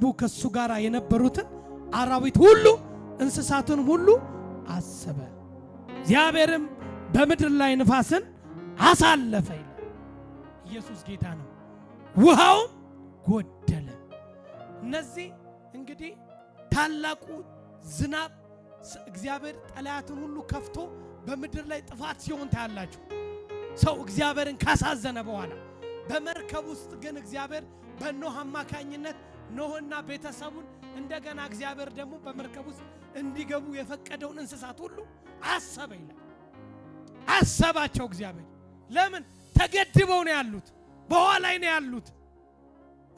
በመርከቡ ከሱ ጋር የነበሩትን አራዊት ሁሉ እንስሳቱን ሁሉ አሰበ። እግዚአብሔርም በምድር ላይ ንፋስን አሳለፈ ይላል። ኢየሱስ ጌታ ነው። ውሃው ጎደለ። እነዚህ እንግዲህ ታላቁ ዝናብ እግዚአብሔር ጠላትን ሁሉ ከፍቶ በምድር ላይ ጥፋት ሲሆን ታያላችሁ። ሰው እግዚአብሔርን ካሳዘነ በኋላ በመርከብ ውስጥ ግን እግዚአብሔር በኖህ አማካኝነት ኖህና ቤተሰቡን እንደገና እግዚአብሔር ደግሞ በመርከብ ውስጥ እንዲገቡ የፈቀደውን እንስሳት ሁሉ አሰበ ይላል። አሰባቸው እግዚአብሔር። ለምን? ተገድበው ነው ያሉት፣ በውሃ ላይ ነው ያሉት።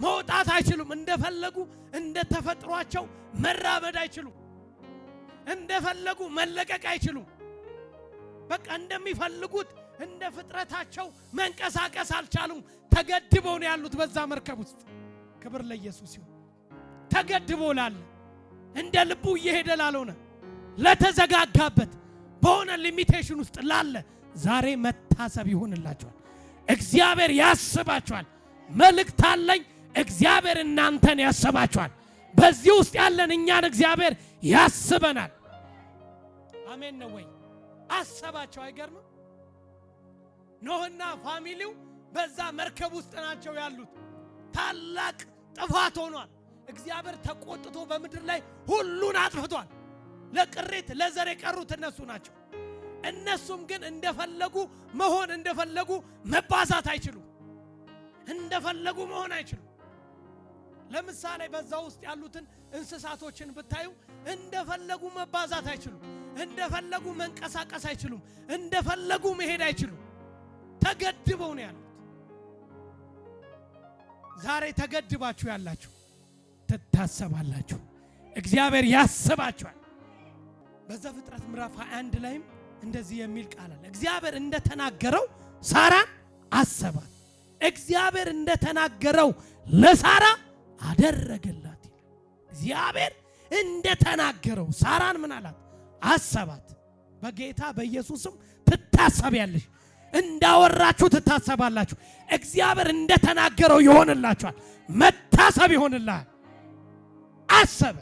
መውጣት አይችሉም። እንደፈለጉ እንደተፈጥሯቸው መራመድ አይችሉም። እንደፈለጉ መለቀቅ አይችሉም። በቃ እንደሚፈልጉት እንደ ፍጥረታቸው መንቀሳቀስ አልቻሉም። ተገድበው ነው ያሉት በዛ መርከብ ውስጥ። ክብር ለኢየሱስ ይሁን። ተገድበው ላለ እንደ ልቡ እየሄደ ላልሆነ ለተዘጋጋበት በሆነ ሊሚቴሽን ውስጥ ላለ ዛሬ መታሰብ ይሆንላችኋል። እግዚአብሔር ያስባችኋል። መልእክት አለኝ። እግዚአብሔር እናንተን ያስባችኋል። በዚህ ውስጥ ያለን እኛን እግዚአብሔር ያስበናል። አሜን ነው ወይ? አሰባቸው። አይገርምም? ኖህና ፋሚሊው በዛ መርከብ ውስጥ ናቸው ያሉት። ታላቅ ጥፋት ሆኗል። እግዚአብሔር ተቆጥቶ በምድር ላይ ሁሉን አጥፍቷል። ለቅሬት ለዘር የቀሩት እነሱ ናቸው። እነሱም ግን እንደፈለጉ መሆን እንደፈለጉ መባዛት አይችሉም። እንደፈለጉ መሆን አይችሉም። ለምሳሌ በዛ ውስጥ ያሉትን እንስሳቶችን ብታዩ እንደፈለጉ መባዛት አይችሉም። እንደፈለጉ መንቀሳቀስ አይችሉም። እንደፈለጉ መሄድ አይችሉም። ተገድበው ነው ያሉት። ዛሬ ተገድባችሁ ያላችሁ ትታሰባላችሁ። እግዚአብሔር ያስባችኋል። በዘፍጥረት ምዕራፍ 21 ላይም እንደዚህ የሚል ቃል አለ። እግዚአብሔር እንደተናገረው ሳራን አሰባት። እግዚአብሔር እንደተናገረው ለሳራ አደረገላት። እግዚአብሔር እንደተናገረው ሳራን ምን አላት? አሰባት። በጌታ በኢየሱስም ትታሰቢያለሽ። እንዳወራችሁ ትታሰባላችሁ። እግዚአብሔር እንደተናገረው ይሆንላችኋል። መታሰብ ይሆንልሃል። አሰበ።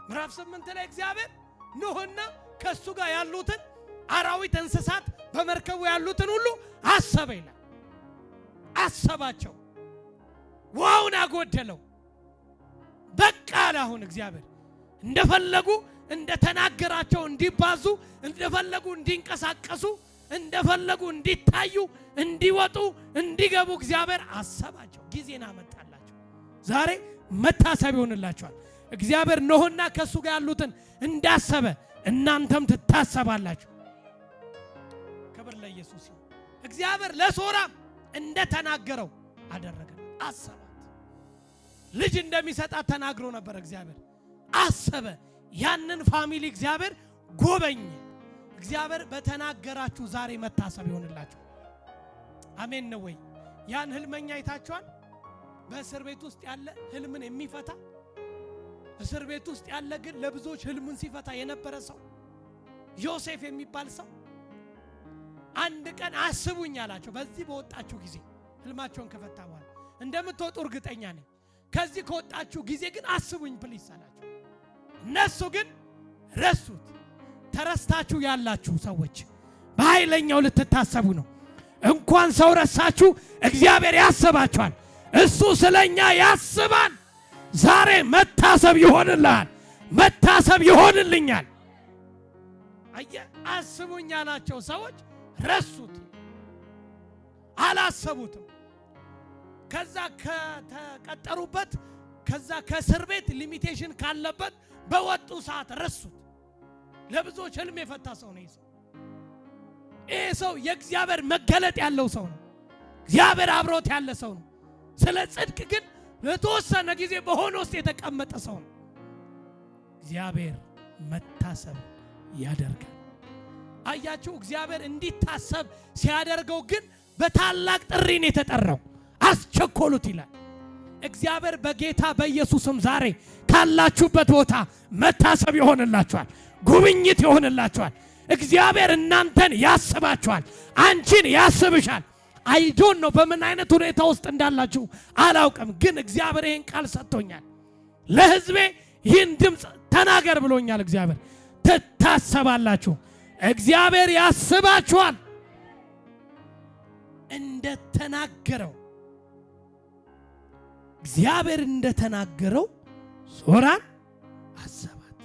ምዕራፍ 8 ላይ እግዚአብሔር ኖህና ከሱ ጋር ያሉትን አራዊት እንስሳት በመርከቡ ያሉትን ሁሉ አሰበ ይላል። አሰባቸው። ውሃውን አጎደለው። በቃ አሁን እግዚአብሔር እንደፈለጉ እንደተናገራቸው እንዲባዙ፣ እንደፈለጉ እንዲንቀሳቀሱ፣ እንደፈለጉ እንዲታዩ፣ እንዲወጡ፣ እንዲገቡ እግዚአብሔር አሰባቸው። ጊዜን አመጣላቸው። ዛሬ መታሰብ ይሆንላችኋል። እግዚአብሔር ኖህና ከሱ ጋር ያሉትን እንዳሰበ እናንተም ትታሰባላችሁ። ክብር ለኢየሱስ ይሁን። እግዚአብሔር ለሶራም እንደተናገረው አደረገ። አሰባት። ልጅ እንደሚሰጣት ተናግሮ ነበር። እግዚአብሔር አሰበ። ያንን ፋሚሊ እግዚአብሔር ጎበኘ። እግዚአብሔር በተናገራችሁ ዛሬ መታሰብ ይሆንላችሁ። አሜን ነው ወይ? ያን ህልመኛ አይታችኋል? በእስር ቤት ውስጥ ያለ ህልምን የሚፈታ እስር ቤት ውስጥ ያለ ግን ለብዙዎች ህልምን ሲፈታ የነበረ ሰው ዮሴፍ የሚባል ሰው አንድ ቀን አስቡኝ አላቸው። በዚህ በወጣችሁ ጊዜ ህልማቸውን ከፈታ በኋላ እንደምትወጡ እርግጠኛ ነኝ። ከዚህ ከወጣችሁ ጊዜ ግን አስቡኝ ፕሊስ አላቸው። እነሱ ግን ረሱት። ተረስታችሁ ያላችሁ ሰዎች በኃይለኛው ልትታሰቡ ነው። እንኳን ሰው ረሳችሁ፣ እግዚአብሔር ያስባችኋል። እሱ ስለኛ ያስባል። ዛሬ መታሰብ ይሆንልሃል። መታሰብ ይሆንልኛል። አየ አስቡኝ ያላቸው ሰዎች ረሱት፣ አላሰቡትም። ከዛ ከተቀጠሩበት ከዛ ከእስር ቤት ሊሚቴሽን ካለበት በወጡ ሰዓት ረሱት። ለብዙዎች ህልም የፈታ ሰው ነው ይሄ። ይሄ ሰው የእግዚአብሔር መገለጥ ያለው ሰው ነው። እግዚአብሔር አብሮት ያለ ሰው ነው። ስለ ጽድቅ ግን ለተወሰነ ጊዜ በሆነ ውስጥ የተቀመጠ ሰው ነው። እግዚአብሔር መታሰብ ያደርጋል። አያችሁ፣ እግዚአብሔር እንዲታሰብ ሲያደርገው ግን በታላቅ ጥሪ ነው የተጠራው። አስቸኮሉት ይላል። እግዚአብሔር በጌታ በኢየሱስም ዛሬ ካላችሁበት ቦታ መታሰብ ይሆንላችኋል። ጉብኝት ይሆንላችኋል። እግዚአብሔር እናንተን ያስባችኋል። አንቺን ያስብሻል። አይዶን ነው በምን አይነት ሁኔታ ውስጥ እንዳላችሁ አላውቅም፣ ግን እግዚአብሔር ይህን ቃል ሰጥቶኛል። ለሕዝቤ ይህን ድምፅ ተናገር ብሎኛል እግዚአብሔር። ትታሰባላችሁ፣ እግዚአብሔር ያስባችኋል። እንደተናገረው እግዚአብሔር እንደተናገረው ሶራን አሰባት።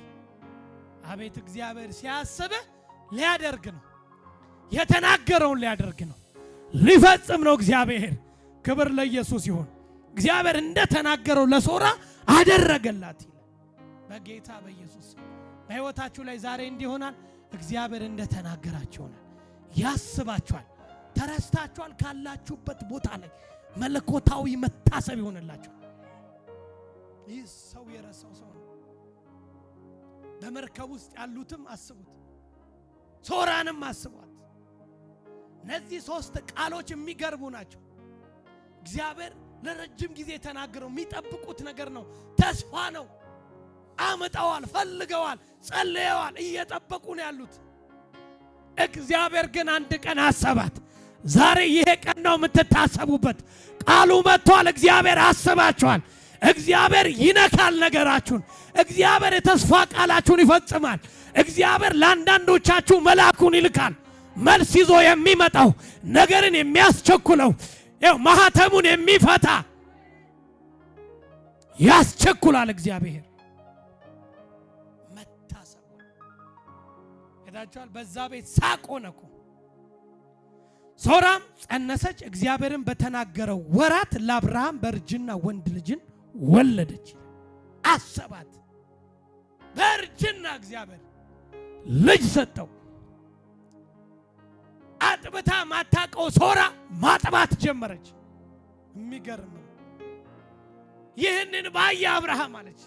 አቤት እግዚአብሔር ሲያስብህ ሊያደርግ ነው። የተናገረውን ሊያደርግ ነው፣ ሊፈጽም ነው እግዚአብሔር። ክብር ለኢየሱስ ይሁን። እግዚአብሔር እንደተናገረው ለሶራ አደረገላት ይላል። በጌታ በኢየሱስ በሕይወታችሁ ላይ ዛሬ እንዲሆናል። እግዚአብሔር እንደተናገራችሁ ይሆናል። ያስባችኋል። ተረስታችኋል ካላችሁበት ቦታ ላይ መለኮታዊ መታሰብ ይሆንላችኋል። ይህ ሰው የረሳው ሰው ነው። በመርከብ ውስጥ ያሉትም አስቡት፣ ሶራንም አስቧት። እነዚህ ሶስት ቃሎች የሚገርሙ ናቸው። እግዚአብሔር ለረጅም ጊዜ የተናገረው የሚጠብቁት ነገር ነው። ተስፋ ነው። አመጣዋል፣ ፈልገዋል፣ ጸልየዋል፣ እየጠበቁ ነው ያሉት። እግዚአብሔር ግን አንድ ቀን አሰባት። ዛሬ ይሄ ቀን ነው የምትታሰቡበት። ቃሉ መጥቷል። እግዚአብሔር አስባችኋል። እግዚአብሔር ይነካል ነገራችሁን። እግዚአብሔር የተስፋ ቃላችሁን ይፈጽማል። እግዚአብሔር ለአንዳንዶቻችሁ መልአኩን ይልካል። መልስ ይዞ የሚመጣው ነገርን የሚያስቸኩለው ማህተሙን የሚፈታ ያስቸኩላል። እግዚአብሔር መታሰብ ሄዳችኋል። በዛ ቤት ሳቅ ሆነ እኮ። ሶራም ጸነሰች፣ እግዚአብሔርን በተናገረው ወራት ለአብርሃም በእርጅና ወንድ ልጅን ወለደች። አሰባት። በእርጅና እግዚአብሔር ልጅ ሰጠው። አጥብታ ማታቀው ሶራ ማጥባት ጀመረች። የሚገርም ነው። ይህንን ባየ አብርሃም አለች።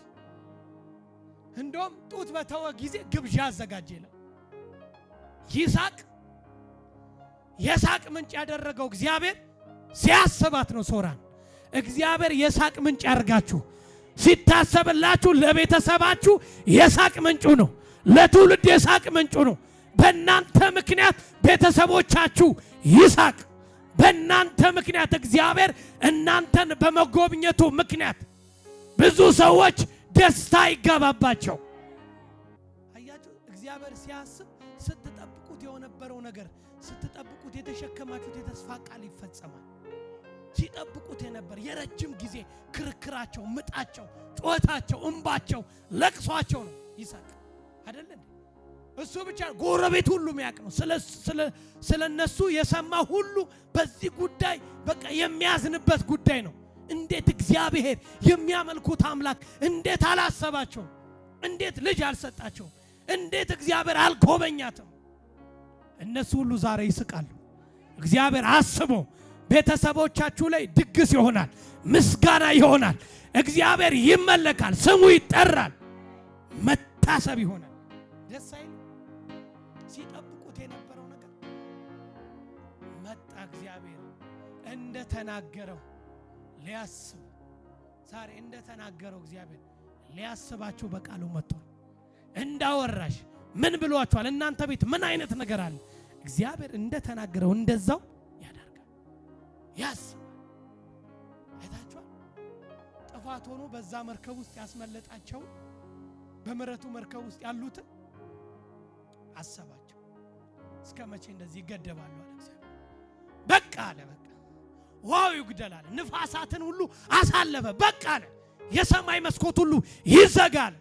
እንደውም ጡት በተወ ጊዜ ግብዣ አዘጋጀለ። ይስሐቅ የሳቅ ምንጭ ያደረገው እግዚአብሔር ሲያስባት ነው ሶራን። እግዚአብሔር የሳቅ ምንጭ ያርጋችሁ። ሲታሰብላችሁ ለቤተሰባችሁ የሳቅ ምንጩ ነው። ለትውልድ የሳቅ ምንጩ ነው። በእናንተ ምክንያት ቤተሰቦቻችሁ ይሳቅ። በእናንተ ምክንያት እግዚአብሔር እናንተን በመጎብኘቱ ምክንያት ብዙ ሰዎች ደስታ ይጋባባቸው። አያችሁ፣ እግዚአብሔር ሲያስብ ስትጠብቁት የነበረው ነገር፣ ስትጠብቁት የተሸከማችሁት የተስፋ ቃል ይፈጸማል። ሲጠብቁት የነበር የረጅም ጊዜ ክርክራቸው፣ ምጣቸው፣ ጩኸታቸው፣ እንባቸው፣ ለቅሷቸው ነው ይሳቅ አይደለም። እሱ ብቻ ጎረቤት ሁሉ የሚያውቅ ነው። ስለነሱ የሰማ ሁሉ በዚህ ጉዳይ በቃ የሚያዝንበት ጉዳይ ነው። እንዴት እግዚአብሔር የሚያመልኩት አምላክ እንዴት አላሰባቸው? እንዴት ልጅ አልሰጣቸው? እንዴት እግዚአብሔር አልጎበኛትም? እነሱ ሁሉ ዛሬ ይስቃሉ። እግዚአብሔር አስቦ ቤተሰቦቻችሁ ላይ ድግስ ይሆናል፣ ምስጋና ይሆናል። እግዚአብሔር ይመለካል፣ ስሙ ይጠራል፣ መታሰብ ይሆናል። ደስ አይል? ሲጠብቁት የነበረው ነገር መጣ። እግዚአብሔር እንደተናገረው ሊያስብ ዛሬ እንደተናገረው እግዚአብሔር ሊያስባችሁ በቃሉ መጥቷል። እንዳወራሽ ምን ብሏችኋል? እናንተ ቤት ምን አይነት ነገር አለ? እግዚአብሔር እንደተናገረው እንደዛው ያደርጋል፣ ያስባል። አይታችኋል? ጥፋት ሆኖ በዛ መርከብ ውስጥ ያስመለጣቸው በምሕረቱ መርከብ ውስጥ ያሉትን አሰባቸው። እስከ መቼ እንደዚህ ይገደባሉ አለ እግዚአብሔር። በቃ አለ፣ በቃ ዋው ይግደላል። ንፋሳትን ሁሉ አሳለፈ። በቃ አለ፣ የሰማይ መስኮት ሁሉ ይዘጋል።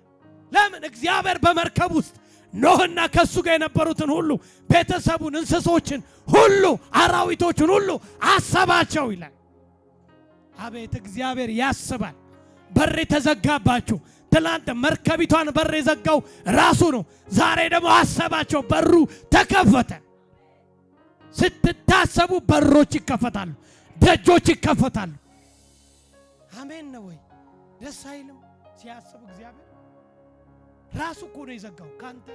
ለምን? እግዚአብሔር በመርከብ ውስጥ ኖህና ከሱ ጋር የነበሩትን ሁሉ ቤተሰቡን፣ እንስሶችን ሁሉ፣ አራዊቶችን ሁሉ አሰባቸው ይላል። አቤት እግዚአብሔር ያስባል። በር ተዘጋባችሁ። ትላንት መርከቢቷን በር የዘጋው ራሱ ነው። ዛሬ ደግሞ አሰባቸው፣ በሩ ተከፈተ። ስትታሰቡ በሮች ይከፈታሉ፣ ደጆች ይከፈታሉ። አሜን ነው ወይ? ደስ አይልም? ሲያስቡ እግዚአብሔር ራሱ እኮ ነው የዘጋው። ካንተ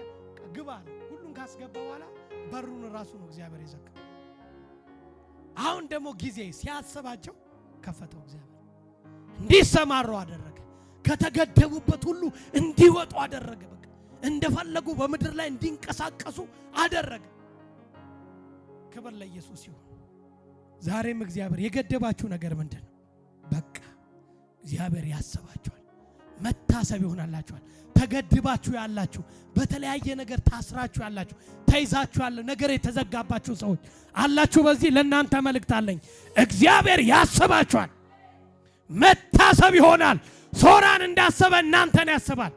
ግባ ሁሉን ካስገባ በኋላ በሩን ራሱ ነው እግዚአብሔር የዘጋው። አሁን ደግሞ ጊዜ ሲያስባቸው ከፈተው። እግዚአብሔር እንዲሰማሩ አደረገ። ከተገደቡበት ሁሉ እንዲወጡ አደረገ። በቃ እንደፈለጉ በምድር ላይ እንዲንቀሳቀሱ አደረገ። ክብር ለኢየሱስ ይሁን። ዛሬም እግዚአብሔር የገደባችሁ ነገር ምንድነው? በቃ እግዚአብሔር ያስባችኋል። መታሰብ ይሆናላችኋል። ተገድባችሁ ያላችሁ፣ በተለያየ ነገር ታስራችሁ ያላችሁ፣ ተይዛችሁ ያለ ነገር የተዘጋባችሁ ሰዎች አላችሁ። በዚህ ለእናንተ መልእክት አለኝ። እግዚአብሔር ያስባችኋል። መታሰብ ይሆናል። ሶራን እንዳሰበ እናንተን ያስባል።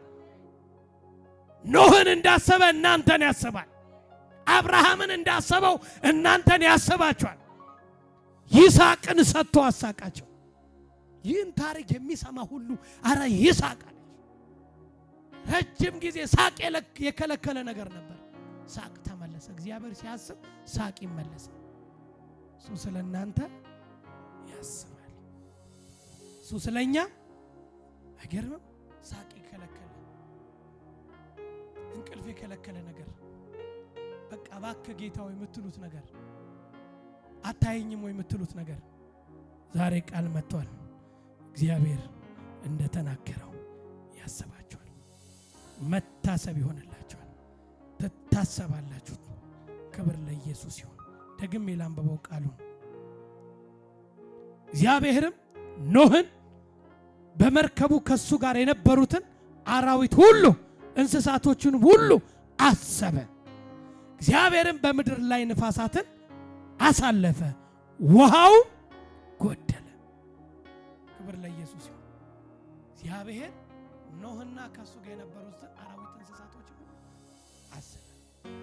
ኖህን እንዳሰበ እናንተን ያስባል። አብርሃምን እንዳሰበው እናንተን ያስባችኋል። ይስሐቅን ሰጥቶ አሳቃቸው። ይህን ታሪክ የሚሰማ ሁሉ አረ ይስሐቅ አለ። ረጅም ጊዜ ሳቅ የከለከለ ነገር ነበር። ሳቅ ተመለሰ። እግዚአብሔር ሲያስብ ሳቅ ይመለሳል። እሱ ስለ እናንተ ያስባል። እሱ ስለኛ አይገርምም? ሳቅ የከለከለ እንቅልፍ የከለከለ ነገር በቃ እባክህ ጌታ ሆይ የምትሉት ነገር አታየኝም ወይ የምትሉት ነገር ዛሬ ቃል መጥቷል። እግዚአብሔር እንደተናገረው ያስባችኋል። መታሰብ ይሆንላችኋል። ትታሰባላችሁ። ክብር ለኢየሱስ ይሁን። ደግሜ ላንብበው ቃሉን። እግዚአብሔርም ኖህን በመርከቡ ከሱ ጋር የነበሩትን አራዊት ሁሉ እንስሳቶችን ሁሉ አሰበ። እግዚአብሔርም በምድር ላይ ነፋሳትን አሳለፈ፣ ውሃው ጎደለ። ክብር ለኢየሱስ ይሁን። እግዚአብሔር ኖህና ከሱ ጋር የነበሩትን አራዊት እንስሳቶችን አሰበ።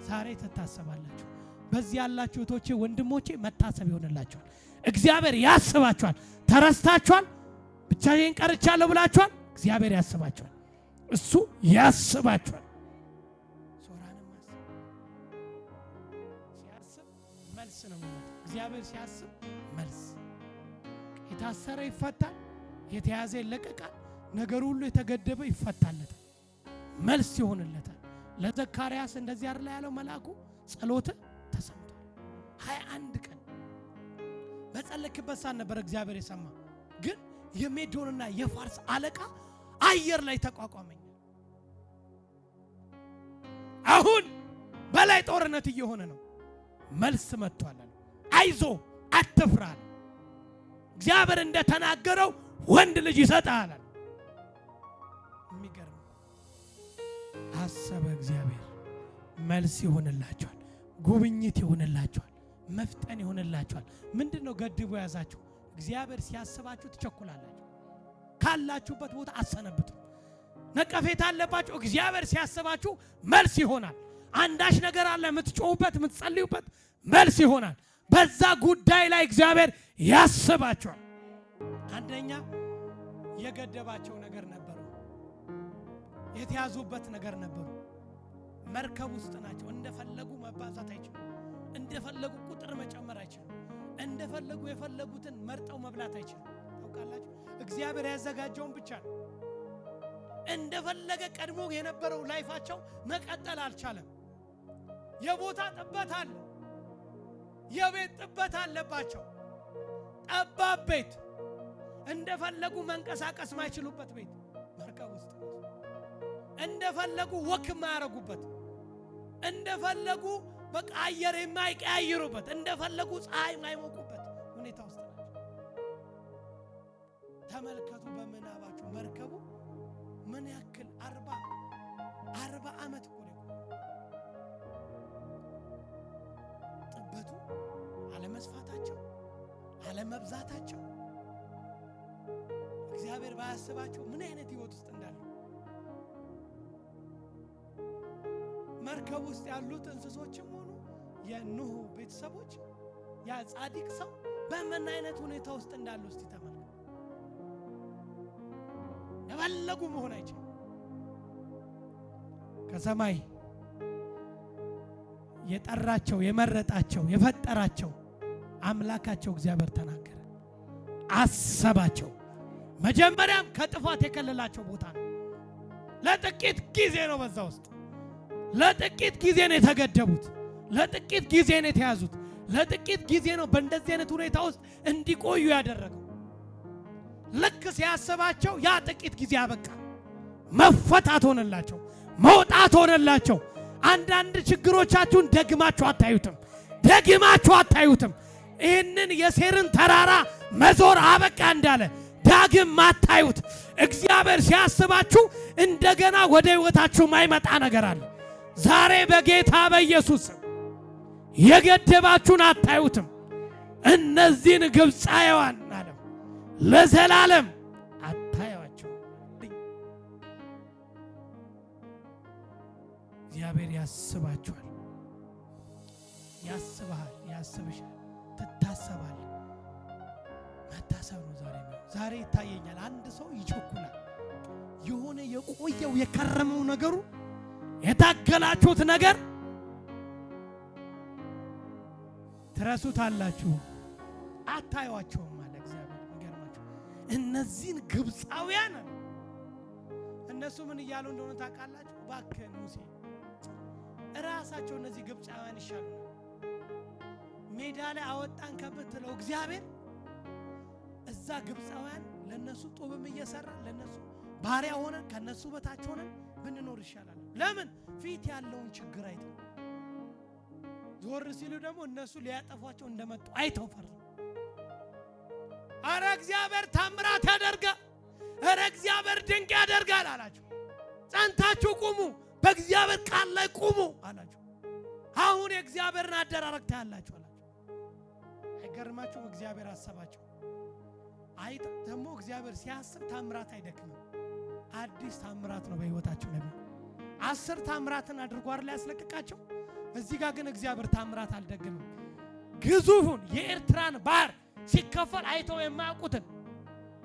ዛሬ ትታሰባላችሁ። በዚህ ያላችሁ እህቶቼ ወንድሞቼ መታሰብ ይሆንላችኋል። እግዚአብሔር ያስባችኋል። ተረስታችኋል፣ ብቻዬን ቀርቻለሁ ብላችኋል። እግዚአብሔር ያስባችኋል። እሱ ያስባችኋል። ሶራንም ሲያስብ መልስ ነው የሚመጣው። እግዚአብሔር ሲያስብ መልስ። የታሰረ ይፈታል፣ የተያዘ ይለቀቃል፣ ነገር ሁሉ የተገደበ ይፈታለታል፣ መልስ ይሆንለታል። ለዘካርያስ እንደዚህ አይደል ያለው መልአኩ? ጸሎት ተሰምቷል። 21 ቀን በጸለይክበት ሰዓት ነበር እግዚአብሔር የሰማ። ግን የሜዶንና የፋርስ አለቃ አየር ላይ ተቋቋመኝ። አሁን በላይ ጦርነት እየሆነ ነው። መልስ መጥቷል። አይዞ አትፍራ፣ እግዚአብሔር እንደተናገረው ወንድ ልጅ ይሰጣል። የሚገርም አሰበ እግዚአብሔር። መልስ ይሆንላችኋል፣ ጉብኝት ይሆንላችኋል፣ መፍጠን ይሆንላችኋል። ምንድነው ገድቦ ያዛችሁ? እግዚአብሔር ሲያስባችሁ ትቸኩላላችሁ። ካላችሁበት ቦታ አሰነብቱ። ነቀፌታ አለባችሁ፣ እግዚአብሔር ሲያስባችሁ መልስ ይሆናል። አንዳች ነገር አለ የምትጮሁበት የምትጸልዩበት፣ መልስ ይሆናል። በዛ ጉዳይ ላይ እግዚአብሔር ያስባችኋል። አንደኛ የገደባቸው ነገር ነበሩ፣ የተያዙበት ነገር ነበሩ። መርከብ ውስጥ ናቸው። እንደፈለጉ መባዛት አይችሉም። እንደፈለጉ ቁጥር መጨመር አይችሉም። እንደፈለጉ የፈለጉትን መርጠው መብላት አይችሉም። ታውቃላችሁ፣ እግዚአብሔር ያዘጋጀውን ብቻ ነው። እንደፈለገ ቀድሞ የነበረው ላይፋቸው መቀጠል አልቻለም። የቦታ ጥበት አለ፣ የቤት ጥበት አለባቸው። ጠባብ ቤት፣ እንደፈለጉ መንቀሳቀስ ማይችሉበት ቤት መርከብ ውስጥ እንደፈለጉ ወክ ማያረጉበት፣ እንደፈለጉ በቃ አየር የማይቀያይሩበት፣ እንደፈለጉ ፀሐይ የማይሞቁበት ሁኔታ ውስጥ ናቸው። ተመልከቱ በምናባችሁ መርከቡ ምን ያክል 40 ዓመት እኮ ነው። ጥበቱ፣ አለመስፋታቸው፣ አለመብዛታቸው እግዚአብሔር ባያስባቸው ምን አይነት ህይወት ውስጥ እንዳሉ መርከብ ውስጥ ያሉት እንስሶችም ሆኑ የኑህ ቤተሰቦች ያ ጻድቅ ሰው በምን አይነት ሁኔታ ውስጥ እንዳሉ እስቲ ተመልከቱ። የፈለጉ መሆን አይችልም። ከሰማይ የጠራቸው የመረጣቸው የፈጠራቸው አምላካቸው እግዚአብሔር ተናገረ፣ አሰባቸው። መጀመሪያም ከጥፋት የከለላቸው ቦታ ነው። ለጥቂት ጊዜ ነው በዛ ውስጥ ለጥቂት ጊዜ ነው የተገደቡት። ለጥቂት ጊዜ ነው የተያዙት። ለጥቂት ጊዜ ነው በእንደዚህ አይነት ሁኔታ ውስጥ እንዲቆዩ ያደረገው። ልክ ሲያስባቸው ያ ጥቂት ጊዜ አበቃ። መፈታት ሆነላቸው፣ መውጣት ሆነላቸው። አንዳንድ ችግሮቻችሁን ደግማችሁ አታዩትም። ይህንን የሴርን ተራራ መዞር አበቃ እንዳለ ዳግም ማታዩት እግዚአብሔር ሲያስባችሁ እንደገና ወደ ሕይወታችሁ ማይመጣ ነገር አለ። ዛሬ በጌታ በኢየሱስ የገደባችሁን አታዩትም። እነዚህን ግብፃውያን አለ ለዘላለም አታዩአቸው። እግዚአብሔር ያስባችኋል፣ ያስብሃል፣ ያስብሻል። ትታሰባል። መታሰብ ነው ዛሬ ይታየኛል። አንድ ሰው ይቸኩላል። የሆነ የቆየው የከረመው ነገሩ የታገላችሁት ነገር ትረሱታላችሁ፣ አታዩአቸውም ማለት እግዚአብሔር ይገርማችሁ። እነዚህን ግብፃውያን እነሱ ምን እያሉ እንደሆነ ታውቃላችሁ? እባክህ ሙሴ እራሳቸው እነዚህ ግብፃውያን ይሻሉ ሜዳ ላይ አወጣን ከብትለው እግዚአብሔር እዛ ግብፃውያን ለነሱ ጦብም እየሰራ ለነሱ ባሪያ ሆነን ከነሱ በታች ሆነን ብንኖር ይሻላል። ለምን? ፊት ያለውን ችግር አይተው ዞር ሲሉ ደግሞ እነሱ ሊያጠፏቸው እንደመጡ አይተው ፈሩ። አረ እግዚአብሔር ታምራት ያደርጋል፣ አረ እግዚአብሔር ድንቅ ያደርጋል አላቸው። ጸንታችሁ ቁሙ፣ በእግዚአብሔር ቃል ላይ ቁሙ አላቸው። አሁን የእግዚአብሔርን አደራረግ ታያላችሁ አላቸው። አይገርማችሁም? እግዚአብሔር አሰባቸው። አይታ ደግሞ እግዚአብሔር ሲያስብ ታምራት አይደክምም። አዲስ ታምራት ነው በህይወታቸው ላይ 10 ታምራትን አድርጎ አይደል ያስለቀቃቸው። እዚህ ጋር ግን እግዚአብሔር ታምራት አልደገመም። ግዙፉን የኤርትራን ባህር ሲከፈል አይተው የማያውቁትን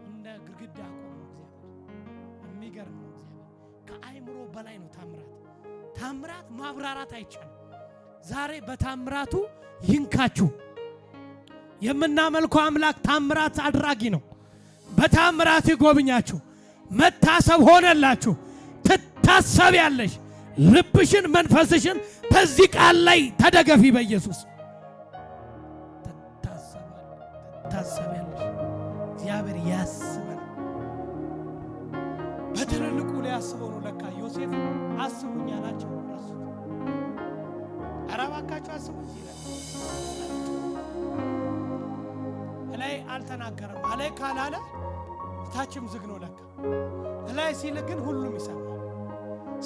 እንደ ግድግዳ አቆመው እግዚአብሔር። የሚገርም ነው። እግዚአብሔር ከአይምሮ በላይ ነው ታምራት። ታምራት ማብራራት አይቻልም። ዛሬ በታምራቱ ይንካችሁ። የምናመልከው አምላክ ታምራት አድራጊ ነው። በታምራት ይጎብኛችሁ። መታሰብ ሆነላችሁ። ትታሰቢያለሽ። ልብሽን መንፈስሽን በዚህ ቃል ላይ ተደገፊ። በኢየሱስ ትታሰቢያለሽ። እግዚአብሔር ያስበን። በትልልቁ ላይ ያስበው ነው። ለካ ዮሴፍ አስቡኝ አላቸው። ኧረ እባካችሁ አስቡኝ ይላል። ላይ አልተናገረም። አላይ ካላለ ታችም ዝግ ነው ለካ። ላይ ሲል ግን ሁሉም ይሰማል።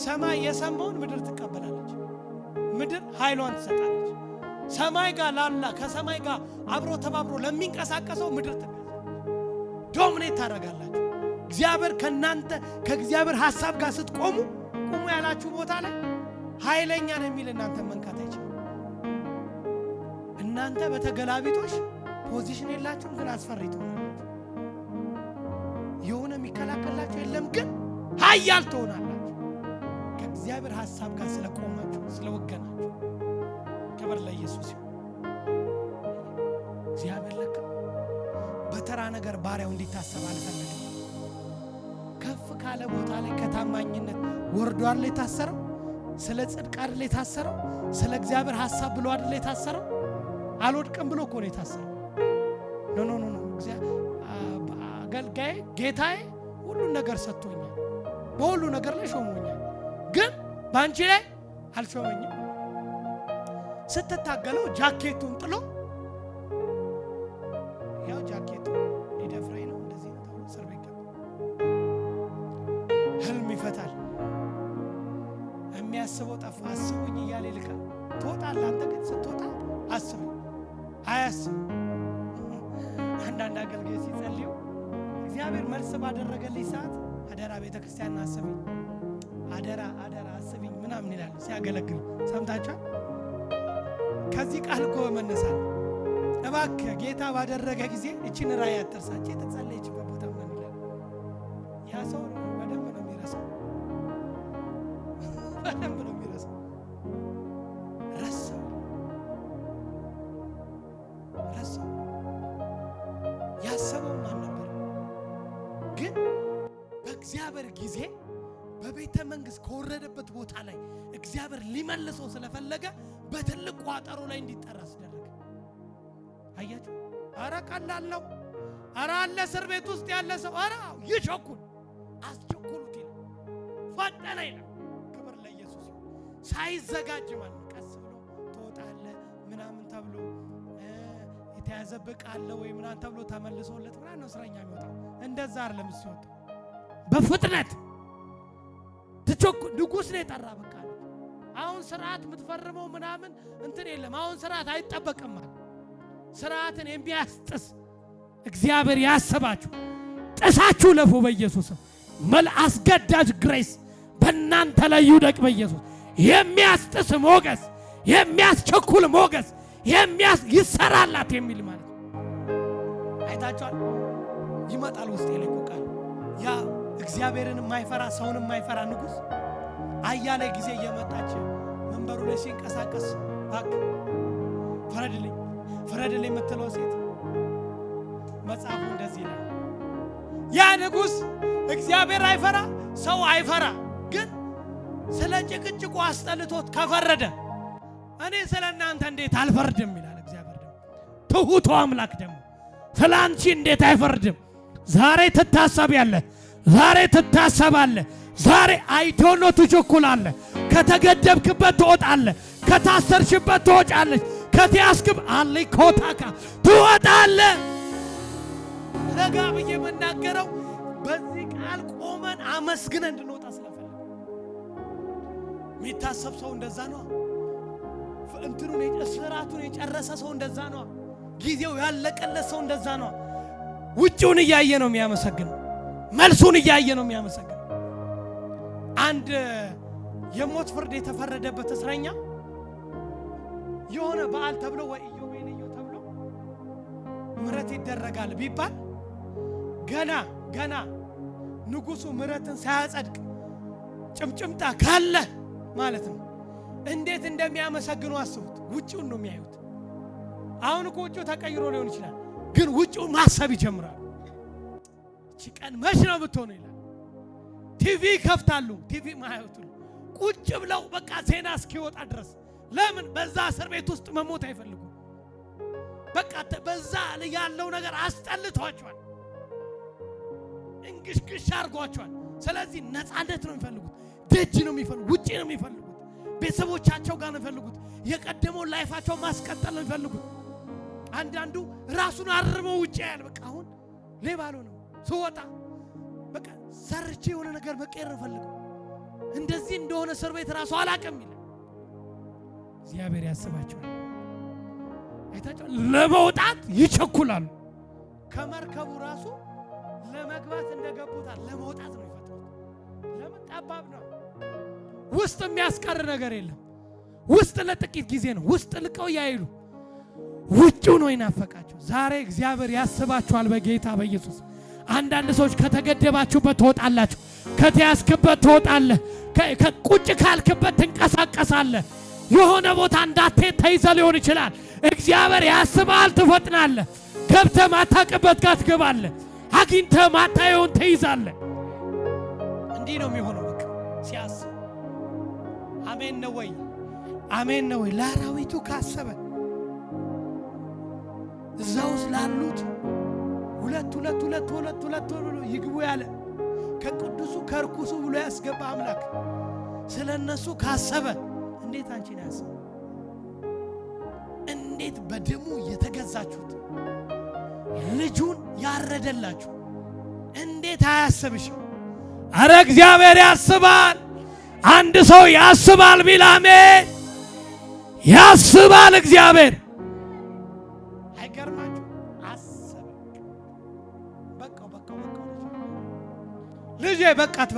ሰማይ የሰማውን ምድር ትቀበላለች። ምድር ኃይሏን ትሰጣለች። ሰማይ ጋር ላላ ከሰማይ ጋር አብሮ ተባብሮ ለሚንቀሳቀሰው ምድር ዶሚኔት ታደርጋላችሁ። እግዚአብሔር ከናንተ ከእግዚአብሔር ሐሳብ ጋር ስትቆሙ ቁሙ ያላችሁ ቦታ ላይ ኃይለኛ ነው የሚል እናንተ መንካት አይችልም። እናንተ በተገላቢጦሽ ፖዚሽን የላችሁም፣ ግን አስፈሪ ትሆናላችሁ። የሆነ የሚከላከላችሁ የለም፣ ግን ኃያል ትሆናላችሁ። ከእግዚአብሔር ሐሳብ ጋር ስለቆማችሁ ስለወገናችሁ። ክብር ለኢየሱስ ይሁን። እግዚአብሔር ለካ በተራ ነገር ባሪያው እንዲታሰብ አልፈለገም። ከፍ ካለ ቦታ ላይ ከታማኝነት ወርዶ አይደል የታሰረው? ስለ ጽድቅ አይደል የታሰረው? ስለ እግዚአብሔር ሐሳብ ብሎ አይደል የታሰረው? አልወድቅም ብሎ እኮ ነው የታሰረው። ኖ አገልጋዬ ጌታዬ ሁሉን ነገር ሰጥቶኛል፣ በሁሉ ነገር ላይ ሾሞኛል፣ ግን ባንቺ ላይ አልሾመኝም። ስትታገለው ጃኬቱን ጥሎ ያው ጃኬቱ ሊደፍረኝ ነው እንደዚህ ነው ተብሎ እስር ቤት ገባ። ህልም ይፈታል። የሚያስበው ጠፋ። አስቡኝ እያለ ይልካል። ትወጣለህ አንተ ግን ስትወጣ አስቡኝ አያስብ። አንዳንድ አገልጋይ ሲጸልዩ እግዚአብሔር መልስ ባደረገልኝ ሰዓት አደራ ቤተክርስቲያን አስብኝ፣ አደራ አስብኝ ምናምን ይላል ሲያገለግል ሰምታችኋል። ከዚህ ቃል እኮ መነሳት እባክህ ጌታ ባደረገ ጊዜ እቺን ራእይ አትርሳች የተጸለየችበት ቦታ ምን ይላል። ያ ሰው በደንብ ነው የሚረሳው፣ በደንብ ነው የሚረሳው። ረሳው ያሰበው ማን ነበር? ግን በእግዚአብሔር ጊዜ በቤተ መንግሥት ከወረደበት ቦታ ላይ እግዚአብሔር ሊመልሰው ስለፈለገ በትልቅ ቋጠሮ ላይ እንዲጠራ አስደረገ። አያችሁ? አረ ቀላል ነው። አረ አለ እስር ቤት ውስጥ ያለ ሰው አረ ይቸኩል፣ አስቸኩሉት ይላል፣ ፈጠነ ይላል። ክብር ለኢየሱስ ይሁን። ሳይዘጋጅ ማለት ቀስ ብሎ ትወጣለህ ምናምን ተብሎ ያዘብቃል ወይ ምናምን ተብሎ ተመልሶለት ምናምን ነው እስረኛ የሚወጣው። እንደዛ አይደለም ሲወጣ በፍጥነት ትቾክ ንጉስ ነው የጠራ። በቃ አሁን ስርዓት የምትፈርመው ምናምን እንትን የለም። አሁን ስርዓት አይጠበቅም ማለት ስርዓትን የሚያስጥስ እግዚአብሔር ያሰባችሁ ጥሳችሁ ለፉ በኢየሱስ አስገዳጅ ግሬስ በእናንተ ላይ ይውደቅ በኢየሱስ። የሚያስጥስ ሞገስ፣ የሚያስቸኩል ሞገስ፣ ይሰራላት የሚል ማለት አይታችኋል። ይመጣል ውስጥ ይለቁቃል። ያ እግዚአብሔርን የማይፈራ ሰውን የማይፈራ ንጉስ አያሌ ጊዜ እየመጣች መንበሩ ላይ ሲንቀሳቀስ ፍረድልኝ የምትለው ሴት መጽሐፉ እንደዚህ ይላል። ያ ንጉስ እግዚአብሔር አይፈራ ሰው አይፈራ፣ ግን ስለ ጭቅጭቁ አስጠልቶት ከፈረደ እኔ ስለ እናንተ እንዴት አልፈርድም ይላል እግዚአብሔር። ደግሞ ትሁቱ አምላክ ደግሞ ስለ አንቺ እንዴት አይፈርድም? ዛሬ ትታሰቢያለህ፣ ዛሬ ትታሰባለህ፣ ዛሬ አይዶኖ ትቸኩላለህ። ከተገደብክበት ትወጣለህ፣ ከታሰርሽበት ትወጫለሽ፣ ከተያዝክብ አልኮታካ ትወጣለህ። ረጋ ብዬ የምናገረው በዚህ ቃል ቆመን አመስግነን እንድንወጣ ስለፈለግ የሚታሰብ ሰው እንደዛ ነው። እንትኑን እስራቱን የጨረሰ ሰው እንደዛ ነው። ጊዜው ያለቀለት ሰው እንደዛ ነው። ውጪውን እያየ ነው የሚያመሰግነው፣ መልሱን እያየ ነው የሚያመሰግነው። አንድ የሞት ፍርድ የተፈረደበት እስረኛ የሆነ በዓል ተብሎ ወይ ኢዮቤልዩ ተብሎ ምሕረት ይደረጋል ቢባል ገና ንጉሱ ምሕረትን ሳያጸድቅ ጭምጭምታ ካለ ማለት ነው እንዴት እንደሚያመሰግኑ አስቡት። ውጪውን ነው የሚያዩት። አሁን እኮ ውጪው ተቀይሮ ሊሆን ይችላል፣ ግን ውጪው ማሰብ ይጀምራል። እቺ ቀን መች ነው የምትሆነው ይላል። ቲቪ ከፍታሉ፣ ቲቪ ማያዩት ቁጭ ብለው በቃ ዜና እስኪወጣ ድረስ። ለምን? በዛ እስር ቤት ውስጥ መሞት አይፈልጉም። በቃ በዛ ያለው ነገር አስጠልቷቸዋል፣ እንግሽግሽ አድርጓቸዋል። ስለዚህ ነፃነት ነው የሚፈልጉት፣ ደጅ ነው የሚፈልጉት፣ ውጪ ነው የሚፈልጉት፣ ቤተሰቦቻቸው ጋር ነው የሚፈልጉት፣ የቀደመው ላይፋቸው ማስቀጠል ነው የሚፈልጉት። አንዳንዱ ራሱን አርመው ውጪ ያለ በቃ አሁን ሌባ ነው ስወጣ በቃ ሰርቼ የሆነ ነገር መቀየር ፈልገው እንደዚህ እንደሆነ እስር ቤት ራሱ አላቀም ይላል። እግዚአብሔር ያስባቸዋል። አይታቸው ለመውጣት ይቸኩላሉ። ከመርከቡ ራሱ ለመግባት እንደገቡታል ለመውጣት ነው ይፈጥሩት። ለምን? ጠባብ ነው። ውስጥ የሚያስቀር ነገር የለም። ውስጥ ለጥቂት ጊዜ ነው። ውስጥ ልቀው ያይሉ ውጪው ነው ይናፈቃቸው። ዛሬ እግዚአብሔር ያስባቸዋል በጌታ በኢየሱስ። አንዳንድ ሰዎች ከተገደባችሁበት ትወጣላችሁ፣ ከተያዝክበት ትወጣለህ፣ ቁጭ ካልክበት ትንቀሳቀሳለህ። የሆነ ቦታ እንዳትሄድ ተይዘህ ሊሆን ይችላል። እግዚአብሔር ያስባል፣ ትፈጥናለህ። ገብተህ ማታውቅበት ጋር ትገባለህ፣ አግኝተህ ማታየውን ትይዛለህ። እንዲህ ነው የሚሆነው በቃ ሲያስብ። አሜን ነው ወይ? አሜን ነው ወይ? ለአራዊቱ ካሰበ እዛ ውስጥ ላሉት ሁለት ብሎ ይግቡ ያለ ከቅዱሱ ከርኩሱ ብሎ ያስገባ አምላክ ስለ እነሱ ካሰበ እንዴት አንቺን ያስብ? እንዴት በደሙ የተገዛችሁት ልጁን ያረደላችሁ እንዴት አያስብሽም? አረ እግዚአብሔር ያስባል። አንድ ሰው ያስባል ቢል አሜን። ያስባል እግዚአብሔር። አይገርማችሁ? አሰበ። በቃው ልጄ በቃት።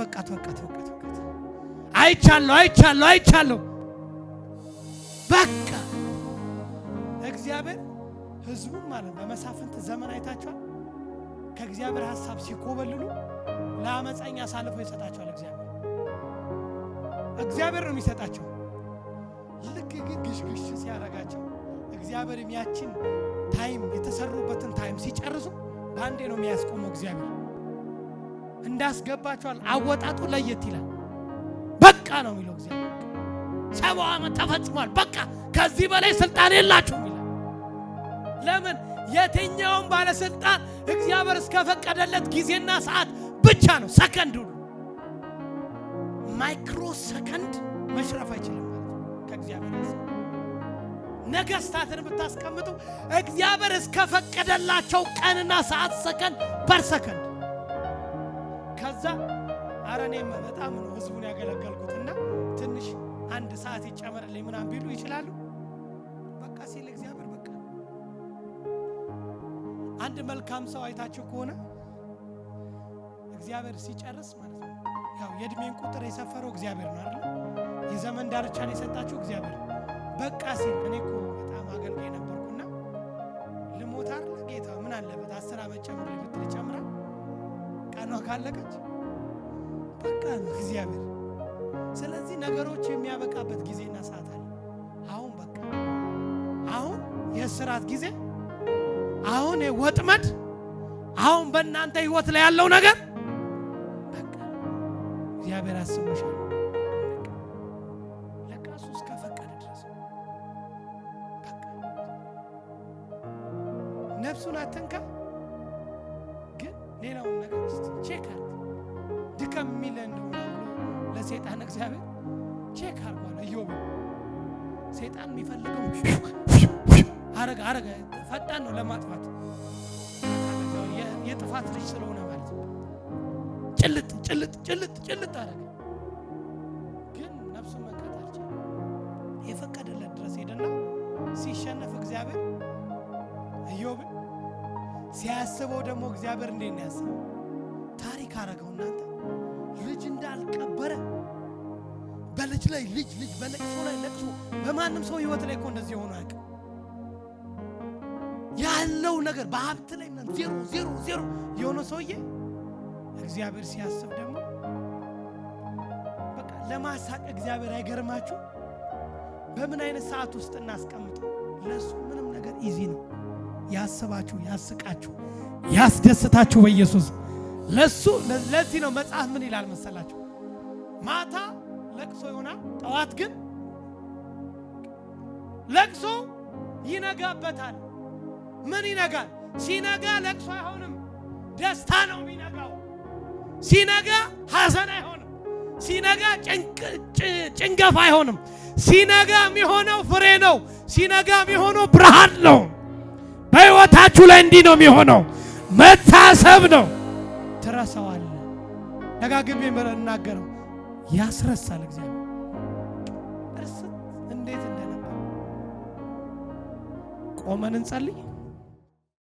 አይቻለሁ። በቃ እግዚአብሔር ሕዝቡን ማለት በመሳፍንት ዘመን አይታችኋል። ከእግዚአብሔር ሐሳብ ሲኮበልሉ ለአመፀኛ አሳልፎ ይሰጣቸዋል። እግዚአብሔር ነው የሚሰጣቸው። ልክ ግሽግሽ ሲያረጋቸው እግዚአብሔር የሚያችን ታይም የተሰሩበትን ታይም ሲጨርሱ ባንዴ ነው የሚያስቆመው። እግዚአብሔር እንዳስገባቸዋል። አወጣጡ ለየት ይላል። በቃ ነው የሚለው እግዚአብሔር። 70 ዓመት ተፈጽሟል። በቃ ከዚህ በላይ ስልጣን የላችሁም ይላል። ለምን? የትኛውም ባለስልጣን እግዚአብሔር እስከፈቀደለት ጊዜና ሰዓት ብቻ ነው። ሰከንድ ሁሉ ማይክሮ ሰከንድ መሽረፍ አይችልም ማለት ከእግዚአብሔር ነገስታትን ብታስቀምጡ እግዚአብሔር እስከፈቀደላቸው ቀንና ሰዓት ሰከንድ በሰከንድ ከዛ አረኔም በጣም ነው ህዝቡን ያገለገልኩትና ትንሽ አንድ ሰዓት ይጨመርልኝ ምናምን ቢሉ ይችላሉ። በቃ ሲል እግዚአብሔር በቃ አንድ መልካም ሰው አይታችሁ ከሆነ እግዚአብሔር ሲጨርስ ማለት ነው ያው የእድሜን ቁጥር የሰፈረው እግዚአብሔር ነው አይደል? የዘመን ዳርቻን የሰጣችሁ እግዚአብሔር በቃ ሲል እኔ እኮ በጣም አገልጋይ ነበርኩና ልሞት አይደል ጌታ ምን አለበት 10 ዓመት ጨምር ልትል ጨምራ ቀኗ ካለቀች በቃ ነው እግዚአብሔር። ስለዚህ ነገሮች የሚያበቃበት ጊዜና ሰዓት አለ። አሁን በቃ አሁን የሥራት ጊዜ አሁን የወጥመድ አሁን በእናንተ ህይወት ላይ ያለው ነገር በቃ እግዚአብሔር አስቦሻል። ለቃሱ እስከፈቀደ ድረስ በቃ ነፍሱን አትንካ። ግን ሌላውን ነገር ቼክ አድርግ። ድከም የሚል እንደሆነ ለሰይጣን እግዚአብሔር ቼክ አድርጓል። ኢዮብ ሰይጣን የሚፈልገው አረጋ ፈጣን ነው ለማጥፋት የጥፋት ልጅ ስለሆነ ማለት ነው። ጭልጥ አረጋ። ግን ነፍሱን መንካት አልቻለም። የፈቀደለት ድረስ ሄደና ሲሸነፍ እግዚአብሔር ኢዮብን ሲያስበው ደግሞ እግዚአብሔር እንዴት ነው ያስበው? ታሪክ አረገው። እናንተ ልጅ እንዳልቀበረ በልጅ ላይ ልጅ በለቅሶ ላይ ለቅሶ በማንም ሰው ህይወት ላይ እኮ እንደዚህ ሆኖ አያውቅም። ያለው ነገር በሀብት ላይ ምናምን ዜሮ የሆነ ሰውዬ እግዚአብሔር ሲያስብ ደግሞ በቃ ለማሳቅ እግዚአብሔር አይገርማችሁ? በምን አይነት ሰዓት ውስጥ እናስቀምጠው? ለሱ ምንም ነገር ኢዚ ነው። ያስባችሁ፣ ያስቃችሁ፣ ያስደስታችሁ በኢየሱስ ለሱ። ለዚህ ነው መጽሐፍ ምን ይላል መሰላችሁ? ማታ ለቅሶ ይሆናል፣ ጠዋት ግን ለቅሶ ይነጋበታል። ምን ይነጋል? ሲነጋ ለቅሶ አይሆንም፣ ደስታ ነው የሚነጋው። ሲነጋ ሐዘን አይሆንም፣ ሲነጋ ጭንገፍ አይሆንም። ሲነጋ የሚሆነው ፍሬ ነው። ሲነጋ የሚሆነው ብርሃን ነው። በሕይወታችሁ ላይ እንዲህ ነው የሚሆነው። መታሰብ ነው። ትረሳዋለህ። ደጋግሜ የምናገረው ያስረሳል እግዚአብሔር። እንዴት እንደነበር ቆመን እንጸልይ።